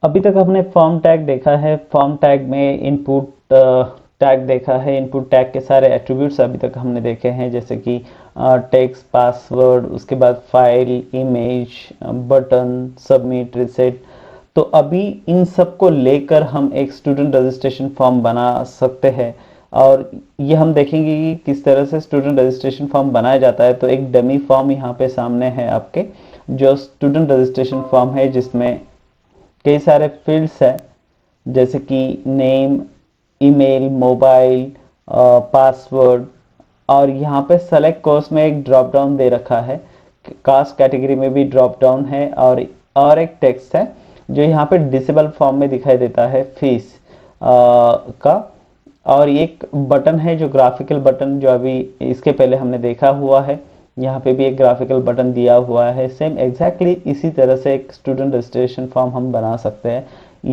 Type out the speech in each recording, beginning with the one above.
अभी तक हमने फॉर्म टैग देखा है। फॉर्म टैग में इनपुट टैग देखा है। इनपुट टैग के सारे एट्रीब्यूट्स अभी तक हमने देखे हैं, जैसे कि टेक्स्ट, पासवर्ड, उसके बाद file, image, button, submit, reset. तो अभी इन सब को लेकर हम एक स्टूडेंट रजिस्ट्रेशन फॉर्म बना सकते हैं, और ये हम देखेंगे कि किस तरह से स्टूडेंट रजिस्ट्रेशन फॉर्म बनाया जाता है। तो एक डमी फॉर्म यहाँ पे सामने है आपके, जो स्टूडेंट रजिस्ट्रेशन फॉर्म है, जिसमें कई सारे फील्ड्स हैं, जैसे कि नेम, ईमेल, मोबाइल, पासवर्ड। और यहाँ पे सेलेक्ट कोर्स में एक ड्रॉप डाउन दे रखा है। कास्ट कैटेगरी में भी ड्रॉप डाउन है, और एक टेक्स्ट है जो यहाँ पे डिसेबल फॉर्म में दिखाई देता है, फीस का। और एक बटन है जो ग्राफिकल बटन, जो अभी इसके पहले हमने देखा हुआ है। यहाँ पे भी एक ग्राफिकल बटन दिया हुआ है। सेम एग्जैक्टली इसी तरह से एक स्टूडेंट रजिस्ट्रेशन फॉर्म हम बना सकते हैं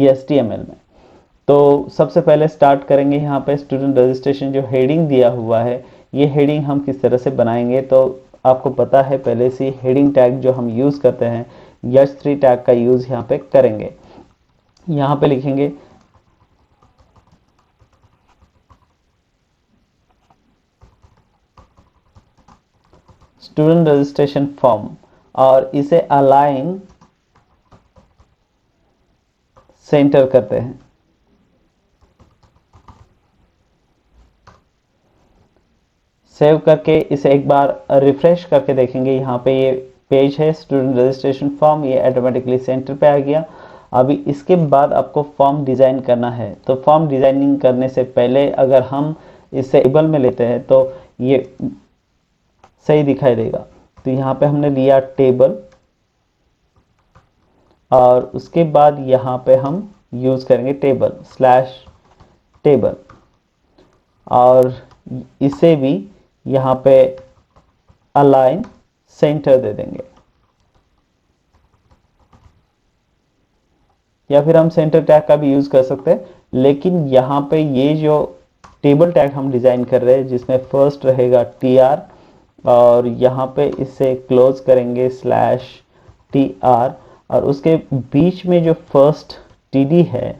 HTML में। तो सबसे पहले स्टार्ट करेंगे यहाँ पे स्टूडेंट रजिस्ट्रेशन, जो हेडिंग दिया हुआ है, ये हेडिंग हम किस तरह से बनाएंगे। तो आपको पता है पहले से हेडिंग टैग जो हम यूज़ करते हैं, H3 टैग का यूज़ यहाँ पे करेंगे। यहाँ पे लिखेंगे स्टूडेंट रजिस्ट्रेशन फॉर्म, और इसे अलाइन सेंटर करते हैं। सेव करके इसे एक बार रिफ्रेश करके देखेंगे। यहाँ पे ये पेज है स्टूडेंट रजिस्ट्रेशन फॉर्म, ये ऑटोमेटिकली सेंटर पे आ गया। अभी इसके बाद आपको फॉर्म डिज़ाइन करना है। तो फॉर्म डिज़ाइनिंग करने से पहले अगर हम इसे टेबल में लेते हैं तो ये सही दिखाई देगा। तो यहाँ पे हमने लिया टेबल, और उसके बाद यहाँ पे हम यूज़ करेंगे टेबल स्लैश टेबल, और इसे भी यहाँ पे अलाइन सेंटर दे देंगे, या फिर हम सेंटर टैग का भी यूज़ कर सकते हैं। लेकिन यहाँ पे ये जो टेबल टैग हम डिज़ाइन कर रहे हैं, जिसमें फर्स्ट रहेगा TR, और यहाँ पे इसे क्लोज करेंगे स्लैश TR, और उसके बीच में जो फर्स्ट TD है,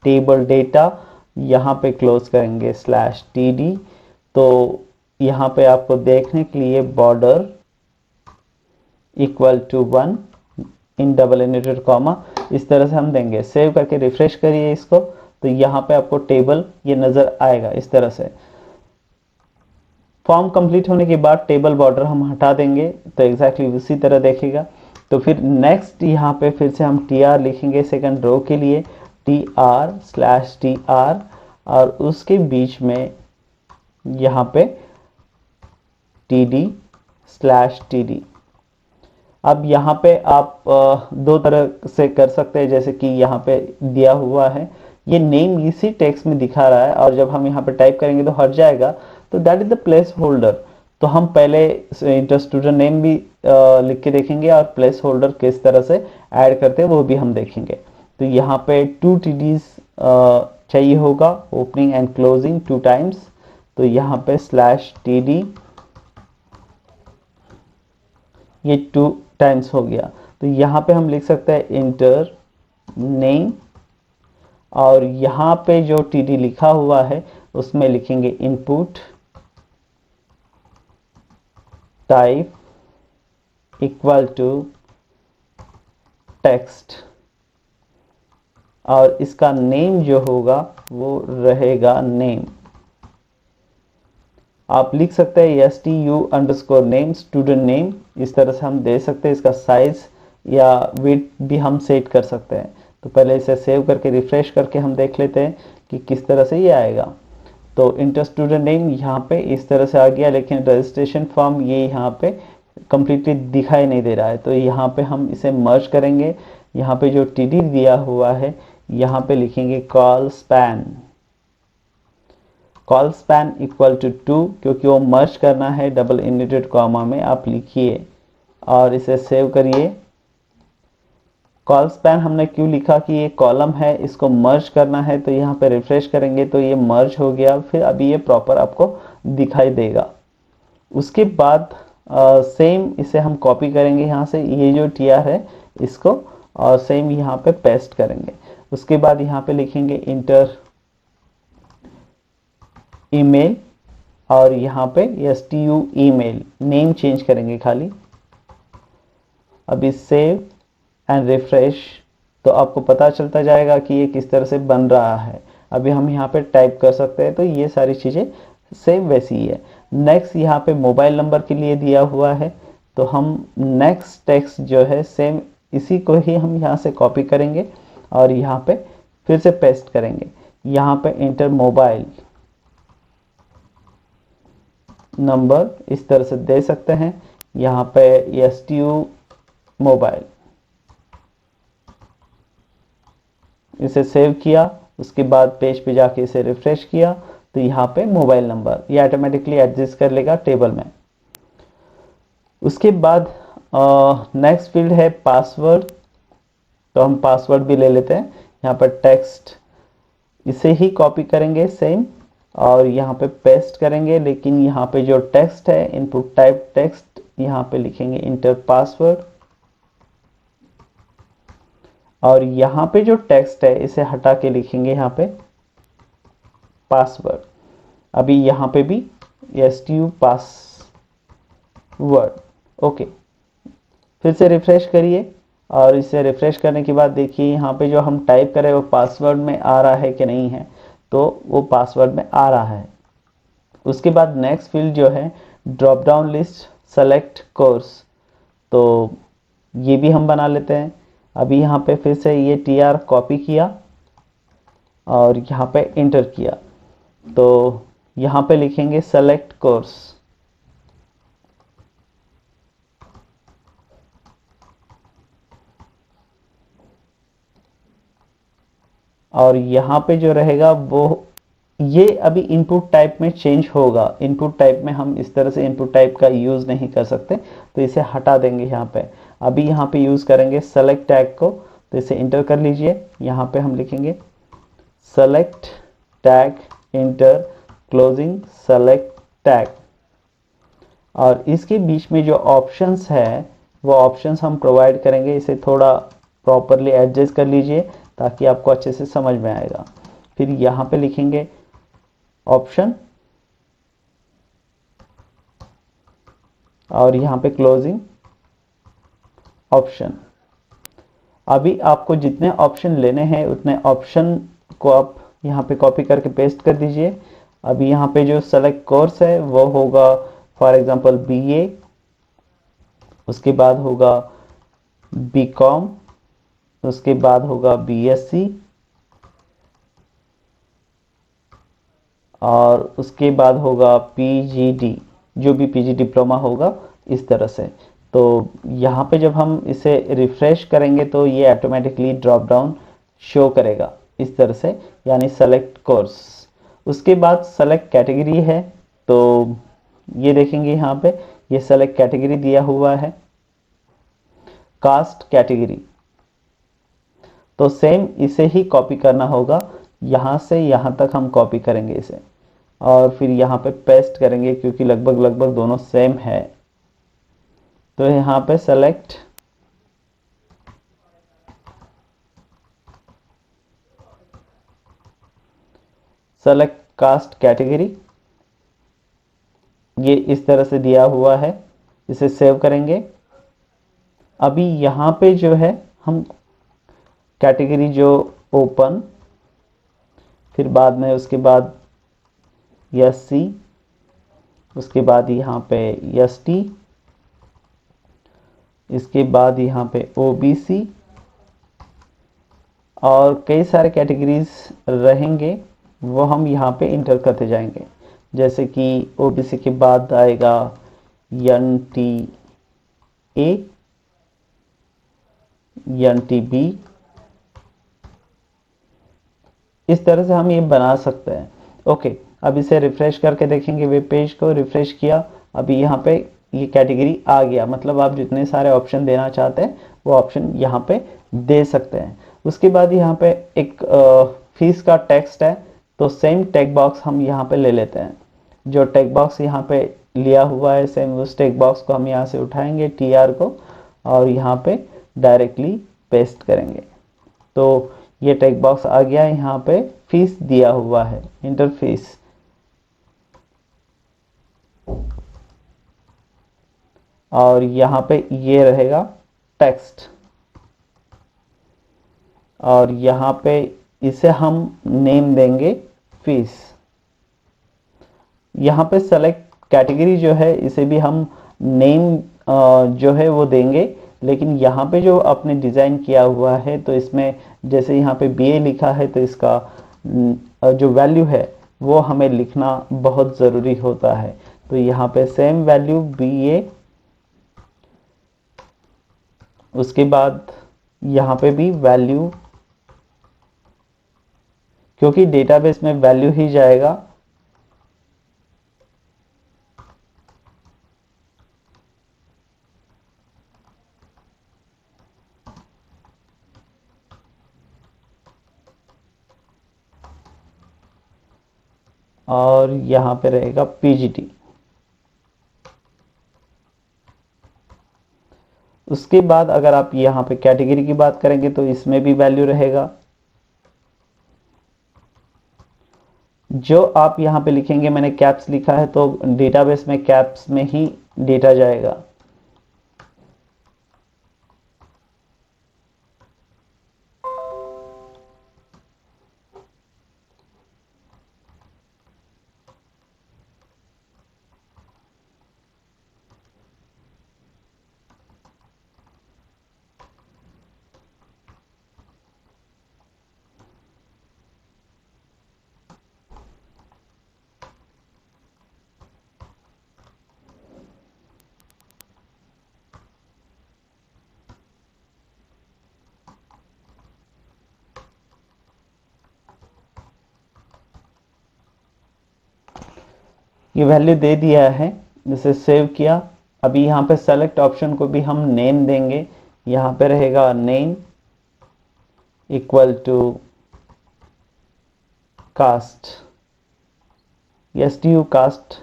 टेबल डेटा, यहाँ पे क्लोज करेंगे स्लैश TD। तो यहाँ पे आपको देखने के लिए border equal to 1 in double inverted comma, इस तरह से हम देंगे। सेव करके रिफ्रेश करिए इसको, तो यहाँ पे आपको टेबल ये नज़र आएगा इस तरह से। फॉर्म कंप्लीट होने के बाद टेबल बॉर्डर हम हटा देंगे, तो एग्जैक्टली उसी तरह देखेगा। तो फिर नेक्स्ट यहाँ पे फिर से हम TR लिखेंगे सेकंड रो के लिए, TR स्लैश TR, और उसके बीच में यहाँ पे TD स्लैश TD। अब यहाँ पे आप दो तरह से कर सकते हैं, जैसे कि यहाँ पे दिया हुआ है, ये नेम इसी टेक्स्ट में दिखा रहा है, और जब हम यहाँ पे टाइप करेंगे तो हट जाएगा। तो that is the place holder. तो हम पहले इंटर स्टूडेंट नेम भी लिख के देखेंगे, और प्लेस होल्डर किस तरह से ऐड करते हैं वो भी हम देखेंगे। तो यहाँ पे 2 TDs चाहिए होगा, ओपनिंग एंड क्लोजिंग 2 टाइम्स। तो यहाँ पे स्लैश TD, ये 2 टाइम्स हो गया। तो यहाँ पे हम लिख सकते हैं इंटर नेम, और यहाँ पे जो TD लिखा हुआ है उसमें लिखेंगे input type equal to text, और इसका नेम जो होगा वो रहेगा नेम। आप लिख सकते हैं STU_name स्टूडेंट नेम, इस तरह से हम दे सकते हैं। इसका साइज या विड्थ भी हम सेट कर सकते हैं। तो पहले इसे सेव करके रिफ्रेश करके हम देख लेते हैं कि किस तरह से ये आएगा। तो इंटर स्टूडेंट नेम यहाँ पे इस तरह से आ गया, लेकिन रजिस्ट्रेशन फॉर्म ये यहाँ पे कंप्लीटली दिखाई नहीं दे रहा है। तो यहाँ पे हम इसे मर्ज करेंगे। यहाँ पे जो TD दिया हुआ है, यहाँ पे लिखेंगे कॉल स्पैन इक्वल टू 2, क्योंकि वो मर्ज करना है डबल इनवर्टेड कॉमा में, आप लिखिए और इसे सेव करिए। कॉल स्पैन हमने क्यों लिखा कि ये कॉलम है, इसको मर्ज करना है। तो यहाँ पे रिफ्रेश करेंगे तो ये मर्ज हो गया। फिर अभी ये प्रॉपर आपको दिखाई देगा। उसके बाद सेम इसे हम कॉपी करेंगे यहाँ से, ये जो TR है इसको और सेम यहाँ पे पेस्ट करेंगे। उसके बाद यहाँ पे लिखेंगे इंटर ईमेल और यहाँ पे STU ईमेल, नेम चेंज करेंगे खाली। अभी सेव एंड रिफ्रेश, तो आपको पता चलता जाएगा कि ये किस तरह से बन रहा है। अभी हम यहाँ पे टाइप कर सकते हैं, तो ये सारी चीज़ें सेम वैसी ही है। नेक्स्ट यहाँ पे मोबाइल नंबर के लिए दिया हुआ है, तो हम नेक्स्ट टेक्स्ट जो है सेम इसी को ही हम यहाँ से कॉपी करेंगे और यहाँ पे फिर से पेस्ट करेंगे। यहाँ पे इंटर मोबाइल नंबर इस तरह से दे सकते हैं, यहाँ पे STU मोबाइल, इसे सेव किया। उसके बाद पेज पे जाके इसे रिफ्रेश किया तो यहाँ पे मोबाइल नंबर ये ऑटोमेटिकली एडजस्ट कर लेगा टेबल में। उसके बाद नेक्स्ट फील्ड है पासवर्ड, तो हम पासवर्ड भी ले लेते हैं। यहाँ पर टेक्स्ट इसे ही कॉपी करेंगे सेम और यहाँ पे पेस्ट करेंगे, लेकिन यहाँ पे जो टेक्स्ट है इनपुट टाइप टेक्स्ट, यहाँ पे लिखेंगे इंटर पासवर्ड और यहाँ पे जो टेक्स्ट है इसे हटा के लिखेंगे यहाँ पे पासवर्ड। अभी यहाँ पे भी STU पासवर्ड, ओके। फिर से रिफ्रेश करिए और इसे रिफ्रेश करने के बाद देखिए यहाँ पे जो हम टाइप करें वो पासवर्ड में आ रहा है कि नहीं है, तो वो पासवर्ड में आ रहा है। उसके बाद नेक्स्ट फील्ड जो है drop down list select course, तो ये भी हम बना लेते हैं। अभी यहाँ पे फिर से ये TR कॉपी किया और यहाँ पे इंटर किया, तो यहाँ पे लिखेंगे सेलेक्ट कोर्स और यहाँ पे जो रहेगा वो ये अभी इनपुट टाइप में चेंज होगा। इनपुट टाइप में हम इस तरह से इनपुट टाइप का यूज़ नहीं कर सकते, तो इसे हटा देंगे यहाँ पे। अभी यहाँ पे यूज़ करेंगे सेलेक्ट टैग को, तो इसे इंटर कर लीजिए। यहाँ पे हम लिखेंगे select tag inter closing select tag और इसके बीच में जो ऑप्शंस है वो ऑप्शंस हम प्रोवाइड करेंगे। इसे थोड़ा प्रॉपरली एडजस्ट कर लीजिए ताकि आपको अच्छे से समझ में आएगा। फिर यहाँ पे लिखेंगे ऑप्शन और यहाँ पे क्लोजिंग ऑप्शन। अभी आपको जितने ऑप्शन लेने हैं उतने ऑप्शन को आप यहाँ पे कॉपी करके पेस्ट कर दीजिए। अभी यहाँ पे जो सेलेक्ट कोर्स है वो होगा फॉर एग्जांपल BA, उसके बाद होगा BCom, उसके बाद होगा BSc और उसके बाद होगा PGD, जो भी PG डिप्लोमा होगा इस तरह से। तो यहाँ पे जब हम इसे रिफ्रेश करेंगे तो ये ऑटोमेटिकली ड्रॉप डाउन शो करेगा इस तरह से, यानी सेलेक्ट कोर्स। उसके बाद सेलेक्ट कैटेगरी है, तो ये देखेंगे यहाँ पे ये सेलेक्ट कैटेगरी दिया हुआ है कास्ट कैटेगरी, तो सेम इसे ही कॉपी करना होगा। यहाँ से यहाँ तक हम कॉपी करेंगे इसे और फिर यहाँ पे पेस्ट करेंगे क्योंकि लगभग दोनों सेम है। तो यहाँ पे सेलेक्ट कास्ट कैटेगरी, ये इस तरह से दिया हुआ है। इसे सेव करेंगे। अभी यहाँ पे जो है हम कैटेगरी जो ओपन, फिर बाद में उसके बाद SC, उसके बाद यहाँ पे ST, इसके बाद यहाँ पे OBC और कई सारे कैटेगरीज रहेंगे वो हम यहाँ पे इंटर करते जाएंगे। जैसे कि OBC के बाद आएगा NTA, NTB, इस तरह से हम ये बना सकते हैं। ओके, अब इसे रिफ्रेश करके देखेंगे। वेब पेज को रिफ्रेश किया, अभी यहाँ पे ये कैटेगरी आ गया, मतलब आप जितने सारे ऑप्शन देना चाहते हैं वो ऑप्शन यहाँ पे दे सकते हैं। उसके बाद यहाँ पे एक फीस का टेक्स्ट है, तो सेम टेक्स्ट बॉक्स हम यहाँ पे ले लेते हैं। जो टेक्स्ट बॉक्स यहाँ पे लिया हुआ है सेम उस टेक्स्ट बॉक्स को हम यहाँ से उठाएंगे TR को और यहाँ पे डायरेक्टली पेस्ट करेंगे तो ये टेक्स्ट बॉक्स आ गया। यहाँ पे फीस दिया हुआ है, इंटर फीस। और यहाँ पे ये रहेगा टेक्स्ट, और यहाँ पे इसे हम नेम देंगे फीस। यहाँ पे सेलेक्ट कैटेगरी जो है इसे भी हम नेम जो है वो देंगे, लेकिन यहाँ पे जो आपने डिज़ाइन किया हुआ है तो इसमें जैसे यहाँ पे बीए लिखा है तो इसका जो वैल्यू है वो हमें लिखना बहुत ज़रूरी होता है। तो यहाँ पे सेम वैल्यू बीए, उसके बाद यहाँ पे भी वैल्यू, क्योंकि डेटाबेस में वैल्यू ही जाएगा। और यहाँ पे रहेगा पीजीटी। उसके बाद अगर आप यहाँ पे कैटेगरी की बात करेंगे तो इसमें भी वैल्यू रहेगा। जो आप यहाँ पे लिखेंगे, मैंने कैप्स लिखा है तो डेटाबेस में कैप्स में ही डेटा जाएगा। ये वैल्यू दे दिया है, जिसे सेव किया। अभी यहाँ पे सेलेक्ट ऑप्शन को भी हम नेम देंगे। यहाँ पे रहेगा name equal to cast, STU cast,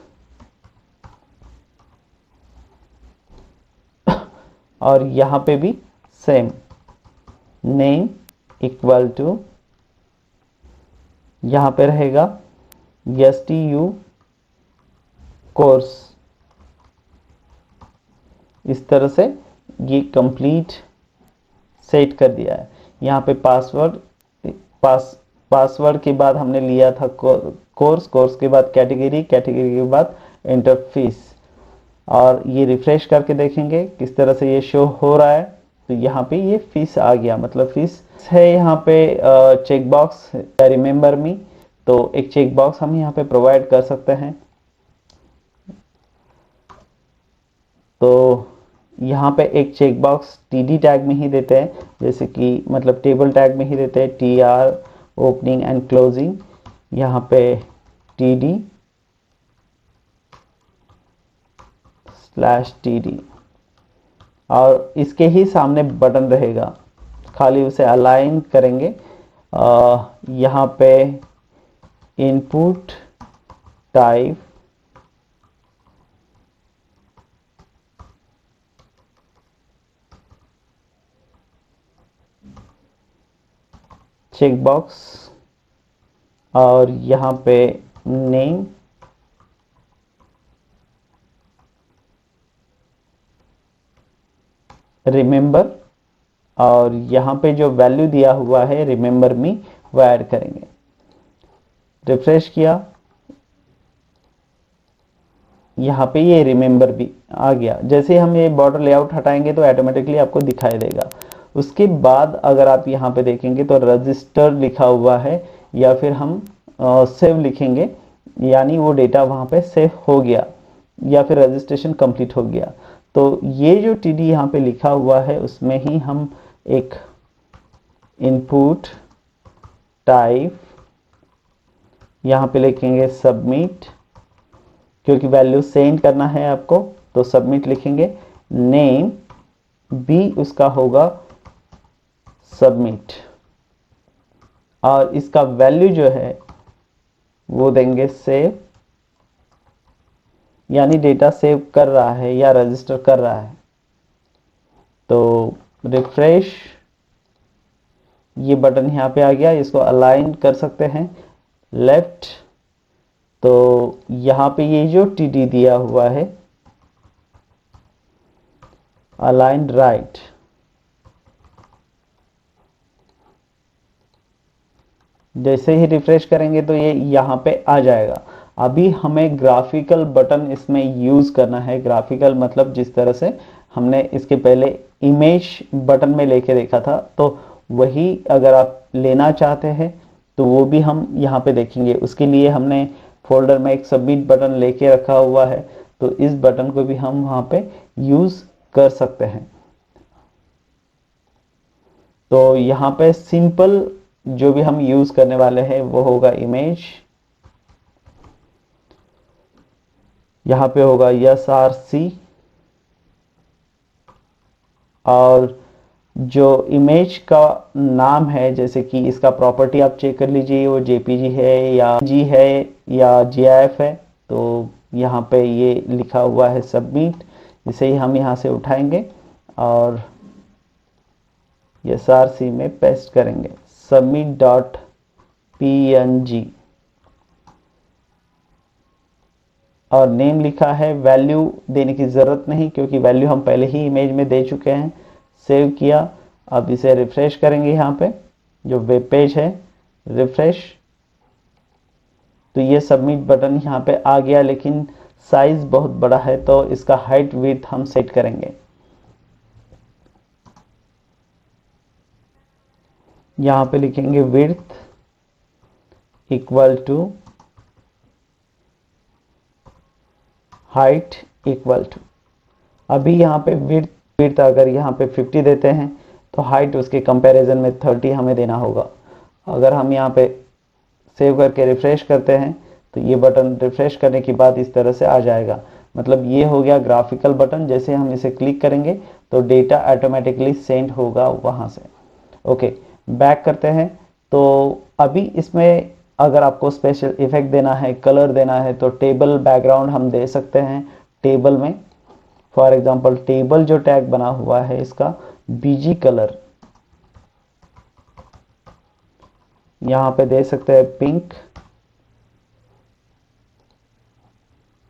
और यहाँ पे भी सेम नेम इक्वल टू, यहाँ पे रहेगा STU कोर्स। इस तरह से ये कंप्लीट सेट कर दिया है। यहाँ पे पासवर्ड के बाद हमने लिया था कोर्स के बाद कैटेगरी के बाद इंटरफेस। और ये रिफ्रेश करके देखेंगे किस तरह से ये शो हो रहा है। तो यहाँ पे ये फीस आ गया, मतलब फीस है। यहाँ पे चेक बॉक्स रिमेंबर मी, तो एक चेक बॉक्स हम यहाँ पे प्रोवाइड कर सकते हैं। तो यहाँ पे एक चेक बॉक्स TD टैग में ही देते हैं, जैसे कि मतलब टेबल टैग में ही देते हैं, TR ओपनिंग एंड क्लोजिंग। यहाँ पे TD/TD, और इसके ही सामने बटन रहेगा, खाली उसे अलाइन करेंगे। यहाँ पे इनपुट टाइप चेक बॉक्स, और यहाँ पे नेम, रिमेंबर, और यहाँ पे जो वैल्यू दिया हुआ है रिमेंबर मी वो ऐड करेंगे। रिफ्रेश किया, यहाँ पे ये रिमेंबर भी आ गया। जैसे हम ये बॉर्डर लेआउट हटाएंगे तो ऑटोमेटिकली आपको दिखाई देगा। उसके बाद अगर आप यहाँ पे देखेंगे तो रजिस्टर लिखा हुआ है, या फिर हम सेव लिखेंगे, यानी वो डेटा वहाँ पे सेव हो गया या फिर रजिस्ट्रेशन कंप्लीट हो गया। तो ये जो TD यहाँ पे लिखा हुआ है उसमें ही हम एक इनपुट टाइप यहाँ पे लिखेंगे सबमिट, क्योंकि वैल्यू सेंड करना है आपको तो सबमिट लिखेंगे। नेम भी उसका होगा सबमिट, और इसका वैल्यू जो है वो देंगे सेव, यानी डेटा सेव कर रहा है या रजिस्टर कर रहा है। तो रिफ्रेश ये बटन यहाँ पे आ गया, इसको अलाइन कर सकते हैं लेफ्ट। तो यहाँ पे ये जो टीडी दिया हुआ है अलाइन राइट, जैसे ही रिफ्रेश करेंगे तो ये यहाँ पे आ जाएगा। अभी हमें ग्राफिकल बटन इसमें यूज करना है। ग्राफिकल मतलब जिस तरह से हमने इसके पहले इमेज बटन में लेके देखा था, तो वही अगर आप लेना चाहते हैं तो वो भी हम यहाँ पे देखेंगे। उसके लिए हमने फोल्डर में एक सबमिट बटन लेके रखा हुआ है, तो इस बटन को भी हम वहाँ पे यूज कर सकते हैं। तो यहाँ पे सिंपल जो भी हम यूज करने वाले हैं वो होगा इमेज, यहाँ पे होगा SRC, और जो इमेज का नाम है, जैसे कि इसका प्रॉपर्टी आप चेक कर लीजिए, वो JPG है या जी है या GIF है। तो यहाँ पे ये लिखा हुआ है सबमिट, इसे ही हम यहाँ से उठाएंगे और SRC में पेस्ट करेंगे submit.png, और नेम लिखा है। वैल्यू देने की ज़रूरत नहीं क्योंकि वैल्यू हम पहले ही इमेज में दे चुके हैं। सेव किया, अब इसे रिफ्रेश करेंगे। यहाँ पे जो वेब पेज है रिफ्रेश, तो ये सबमिट बटन यहाँ पे आ गया, लेकिन साइज बहुत बड़ा है तो इसका हाइट विड्थ हम सेट करेंगे। यहाँ पे लिखेंगे width equal to height equal to, अभी यहाँ पे विड्थ अगर यहाँ पे 50 देते हैं तो हाइट उसके कंपैरिजन में 30 हमें देना होगा। अगर हम यहाँ पे सेव करके रिफ्रेश करते हैं तो ये बटन रिफ्रेश करने के बाद इस तरह से आ जाएगा। मतलब ये हो गया ग्राफिकल बटन। जैसे हम इसे क्लिक करेंगे तो डेटा ऑटोमेटिकली सेंड होगा वहाँ से। ओके, बैक करते हैं। तो अभी इसमें अगर आपको स्पेशल इफेक्ट देना है, कलर देना है, तो टेबल बैकग्राउंड हम दे सकते हैं टेबल में। फॉर एग्जांपल टेबल जो टैग बना हुआ है इसका BG कलर यहाँ पे दे सकते हैं पिंक।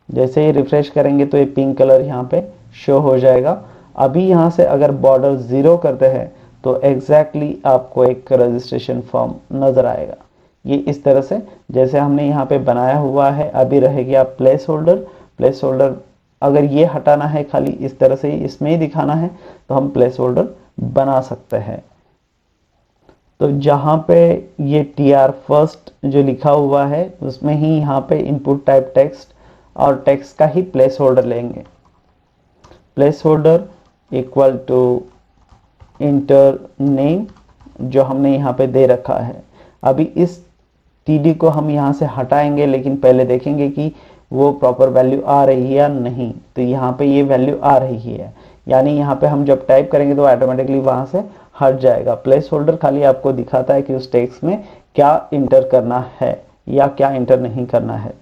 जैसे ही रिफ्रेश करेंगे तो ये पिंक कलर यहाँ पे शो हो जाएगा। अभी यहाँ से अगर बॉर्डर 0 करते हैं तो एग्जैक्टली आपको एक रजिस्ट्रेशन फॉर्म नजर आएगा। ये इस तरह से जैसे हमने यहाँ पे बनाया हुआ है। अभी रहेगा प्लेस होल्डर। अगर ये हटाना है, खाली इस तरह से ही इसमें ही दिखाना है, तो हम प्लेस होल्डर बना सकते हैं। तो जहाँ पे ये TR फर्स्ट जो लिखा हुआ है उसमें ही यहाँ पे इनपुट टाइप टेक्स्ट और टेक्स्ट का ही प्लेस होल्डर लेंगे। Placeholder equal to enter name जो हमने यहाँ पे दे रखा है। अभी इस TD को हम यहाँ से हटाएंगे, लेकिन पहले देखेंगे कि वो प्रॉपर वैल्यू आ रही है या नहीं। तो यहाँ पे ये वैल्यू आ रही है, यानी यहाँ पे हम जब टाइप करेंगे तो ऑटोमेटिकली वहाँ से हट जाएगा। प्लेस होल्डर खाली आपको दिखाता है कि उस टेक्स्ट में क्या इंटर करना है या क्या इंटर नहीं करना है।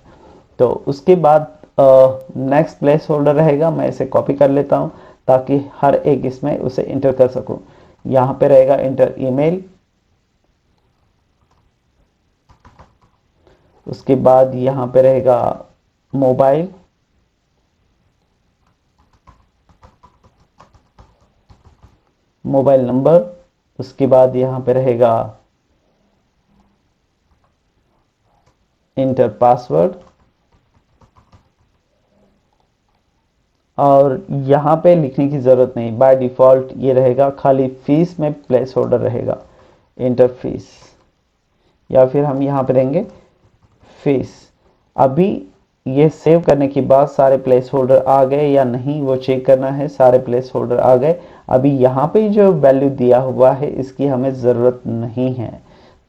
तो उसके बाद नेक्स्ट प्लेस होल्डर रहेगा। मैं इसे कॉपी कर लेता हूँ ताकि हर एक इसमें उसे इंटर कर सकूँ। यहाँ पे रहेगा इंटर ईमेल, उसके बाद यहाँ पे रहेगा मोबाइल, मोबाइल नंबर, उसके बाद यहाँ पे रहेगा इंटर पासवर्ड, और यहाँ पे लिखने की ज़रूरत नहीं, बाय डिफ़ॉल्ट ये रहेगा। खाली फीस में प्लेस होल्डर रहेगा इंटर फीस, या फिर हम यहाँ पे देंगे फीस। अभी ये सेव करने के बाद सारे प्लेस होल्डर आ गए या नहीं वो चेक करना है। सारे प्लेस होल्डर आ गए। अभी यहाँ पे जो वैल्यू दिया हुआ है इसकी हमें ज़रूरत नहीं है,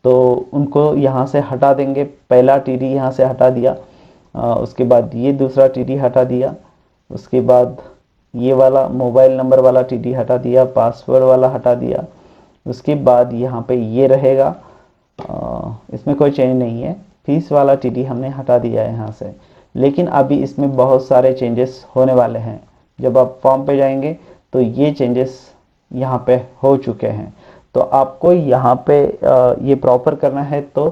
तो उनको यहाँ से हटा देंगे। पहला TD यहाँ से हटा दिया, उसके बाद ये दूसरा TD हटा दिया, उसके बाद ये वाला मोबाइल नंबर वाला TD हटा दिया, पासवर्ड वाला हटा दिया। उसके बाद यहाँ पे ये रहेगा, इसमें कोई चेंज नहीं है। फीस वाला TD हमने हटा दिया है यहाँ से, लेकिन अभी इसमें बहुत सारे चेंजेस होने वाले हैं। जब आप फॉर्म पे जाएंगे तो ये चेंजेस यहाँ पे हो चुके हैं। तो आपको यहाँ पे ये प्रॉपर करना है। तो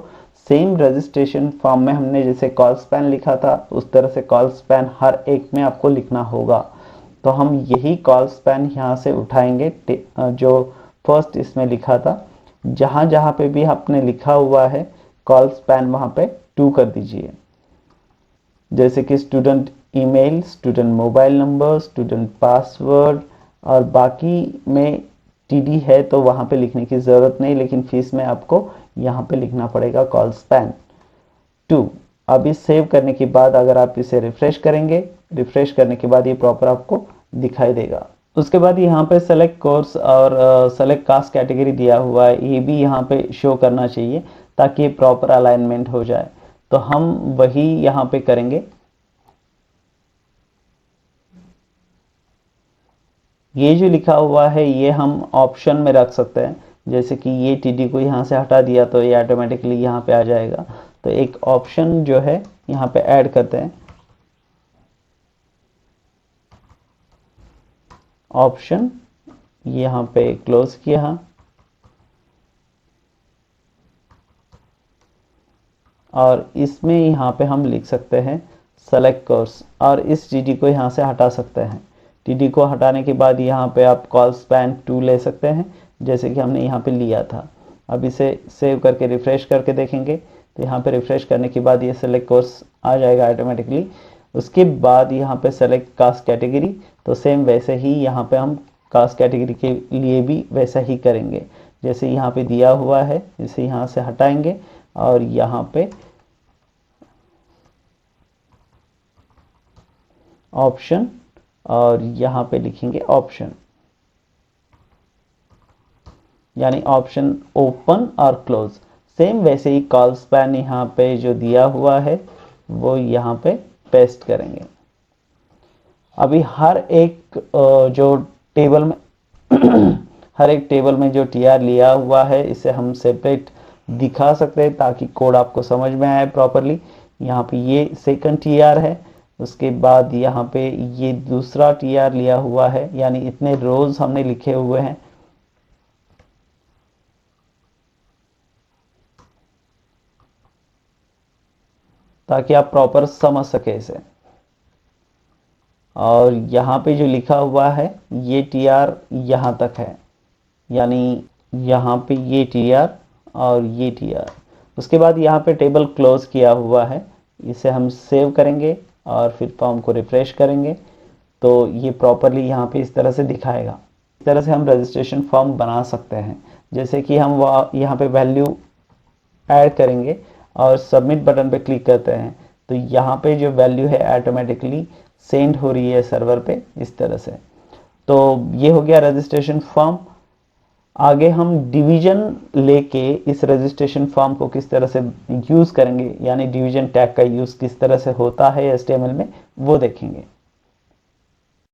सेम रजिस्ट्रेशन फॉर्म में हमने जैसे कॉल स्पैन लिखा था उस तरह से कॉल स्पैन हर एक में आपको लिखना होगा। तो हम यही कॉल स्पैन यहाँ से उठाएंगे जो फर्स्ट इसमें लिखा था, जहाँ जहाँ पे भी आपने लिखा हुआ है कॉल स्पैन वहाँ पे 2 कर दीजिए। जैसे कि student email, student mobile number, student password, और बाकी में टीडी है तो वहाँ पे लिखने की ज़रूरत नहीं, लेकिन फीस में आपको यहाँ पे लिखना पड़ेगा कॉल स्पैन 2। अब इस सेव करने के बाद अगर आप इसे रिफ्रेश करेंगे, रिफ्रेश करने के बाद ये प्रॉपर आपको दिखाई देगा। उसके बाद यहाँ पे सेलेक्ट कोर्स और सेलेक्ट कास्ट कैटेगरी दिया हुआ है, ये भी यहाँ पे शो करना चाहिए ताकि ये प्रॉपर अलाइनमेंट हो जाए। तो हम वही यहाँ पे करेंगे। ये जो लिखा हुआ है ये हम ऑप्शन में रख सकते हैं, जैसे कि ये टीडी को यहाँ से हटा दिया तो ये ऑटोमेटिकली यहाँ पे आ जाएगा। तो एक ऑप्शन जो है यहाँ पे ऐड करते हैं, ऑप्शन यहाँ पे क्लोज किया, और इसमें यहाँ पे हम लिख सकते हैं सेलेक्ट कोर्स, और इस टीडी को यहाँ से हटा सकते हैं। टीडी को हटाने के बाद यहाँ पे आप कॉल स्पैन 2 ले सकते हैं, जैसे कि हमने यहाँ पे लिया था। अब इसे सेव करके रिफ्रेश करके देखेंगे तो यहाँ पे रिफ्रेश करने के बाद ये सेलेक्ट कोर्स आ जाएगा ऑटोमेटिकली। उसके बाद यहाँ पे सेलेक्ट कास्ट कैटेगरी, तो सेम वैसे ही यहाँ पे हम कास्ट कैटेगरी के लिए भी वैसा ही करेंगे, जैसे यहाँ पे दिया हुआ है इसे यहाँ से हटाएंगे और यहाँ पे ऑप्शन और यहाँ पे लिखेंगे ऑप्शन, यानी ऑप्शन ओपन और क्लोज। सेम वैसे ही कॉल स्पैन यहाँ पे जो दिया हुआ है वो यहाँ पे पेस्ट करेंगे। अभी हर एक जो टेबल में हर एक टेबल में जो टीआर लिया हुआ है इसे हम सेपरेट दिखा सकते हैं ताकि कोड आपको समझ में आए प्रॉपरली। यहाँ पे ये सेकंड टीआर है, उसके बाद यहाँ पे ये दूसरा टीआर लिया हुआ है, यानी इतने रोज हमने लिखे हुए हैं। ताकि आप प्रॉपर समझ सके इसे। और यहाँ पे जो लिखा हुआ है ये टीआर यहाँ तक है, यानी यहाँ पे ये टीआर और ये टीआर। उसके बाद यहाँ पे टेबल क्लोज किया हुआ है, इसे हम सेव करेंगे और फिर फॉर्म को रिफ्रेश करेंगे तो ये प्रॉपरली यहाँ पे इस तरह से दिखाएगा। इस तरह से हम रजिस्ट्रेशन फॉर्म बना सकते हैं। जैसे कि हम यहाँ पे वैल्यू ऐड करेंगे और सबमिट बटन पे क्लिक करते हैं तो यहाँ पे जो वैल्यू है ऑटोमेटिकली सेंड हो रही है सर्वर पे इस तरह से। तो ये हो गया रजिस्ट्रेशन फॉर्म। आगे हम डिवीजन लेके इस रजिस्ट्रेशन फॉर्म को किस तरह से यूज़ करेंगे, यानी डिवीजन टैग का यूज़ किस तरह से होता है HTML में, वो देखेंगे।